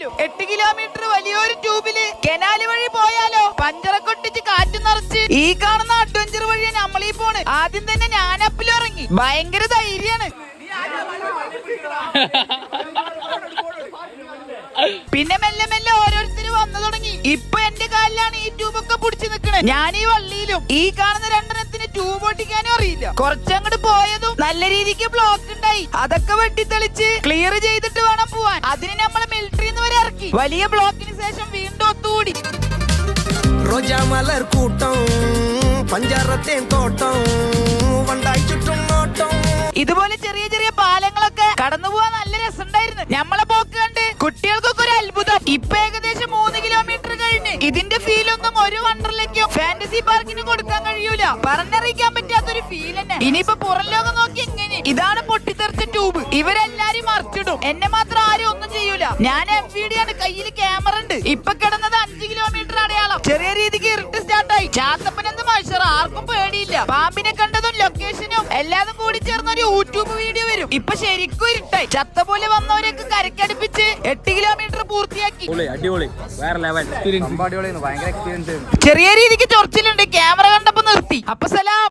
വഴിയിലും 8 kilometre വലിയൊരു ട്യൂബില് canal വഴി പോയാലോ? പഞ്ചറക്കൊട്ടിച്ച് കാറ്റ് നിറച്ച് ഈ കാണുന്ന അഡ്വഞ്ചർ വഴി നമ്മളീ പോണ്. ആദ്യം തന്നെ ഞാൻ അപ്പിലിറങ്ങി. ഭയങ്കര ധൈര്യാണ്. പിന്നെ മെല്ലെ മെല്ലെ ഓരോരുത്തര് വന്നു തുടങ്ങി. ഇപ്പൊ എന്റെ കാലിലാണ് ഈ ട്യൂബൊക്കെ പിടിച്ചു നിക്കണേ. ഞാൻ ഈ വള്ളിയിലും ഈ കാണുന്ന രണ്ടെണ്ണത്തിന് ട്യൂബ് ഓട്ടിക്കാനും അറിയില്ല. കുറച്ചങ്ങോട്ട് പോയതും നല്ല രീതിക്ക് ബ്ലോക്ക് ഉണ്ടായി. അതൊക്കെ വെട്ടിത്തെളിച്ച് ക്ലിയർ ചെയ്തിട്ട് വേണം പോവാൻ. അതിന് നമ്മൾ മിലിറ്ററിന്ന് വരെ ഇറക്കി. വലിയ ബ്ലോക്കിന് ശേഷം വീണ്ടും ഒത്തുകൂടി. റോജാമലർ കൂട്ടം, പഞ്ചാരത്തേൻ തോട്ടം, വണ്ടായി ചുറ്റും നോട്ടം. ഇതുപോലെ ചെറിയ ചെറിയ പാലങ്ങളൊക്കെ കടന്നു പോവാൻ നല്ല രസമുണ്ടായിരുന്നു. നമ്മളെ പോക്ക് കണ്ട് കുട്ടികൾക്കൊക്കെ ഒരു അത്ഭുതം. ഇപ്പൊ ഏകദേശം 3 കിലോമീറ്റർ കഴിഞ്ഞ് ഇതിന്റെ ഫീലൊന്നും ഒരു വണ്ടർലേക്കോ ഫാന്റസി പാർക്കിനും കൊടുക്കാൻ കഴിയൂല. പറഞ്ഞറിയിക്കാൻ പറ്റാത്തൊരു ഫീൽ തന്നെ. ഇനിയിപ്പോ പുറം ലോകം നോക്കി എങ്ങനെ. ഇതാണ് പൊട്ടിത്തെറിച്ച ട്യൂബ്. ഇവരെല്ലാരും മറിച്ചിടും. എന്നെ മാത്രം ആരും ഒന്നും ചെയ്യൂല. ഞാൻ MVD ആണ്, കയ്യിൽ ക്യാമറ ഉണ്ട്. ഇപ്പൊ കിടന്നത് 5 കിലോമീറ്റർ അടയാളം. ചെറിയ രീതിക്ക് ഇരുട്ട് സ്റ്റാർട്ടായി. ചാത്തപ്പനെന്ത് മത്സരം, ആർക്കും പേടിയില്ല. പാമ്പിനെ കണ്ടതും ലൊക്കേഷനും എല്ലാതും കൂടി ചേർന്ന ഒരു യൂട്യൂബ് വീഡിയോ വരും. ഇപ്പൊ ശരിക്കും ഇരുട്ടായി. ചത്ത പോലെ വന്നവരൊക്കെ കരക്കടുപ്പിച്ച് 8 കിലോമീറ്റർ പൂർത്തിയാക്കി. ചെറിയ രീതിക്ക് ചൊറിച്ചിലുണ്ട്. ക്യാമറ കണ്ടപ്പോ നിർത്തി. അപ്പൊ സലാം.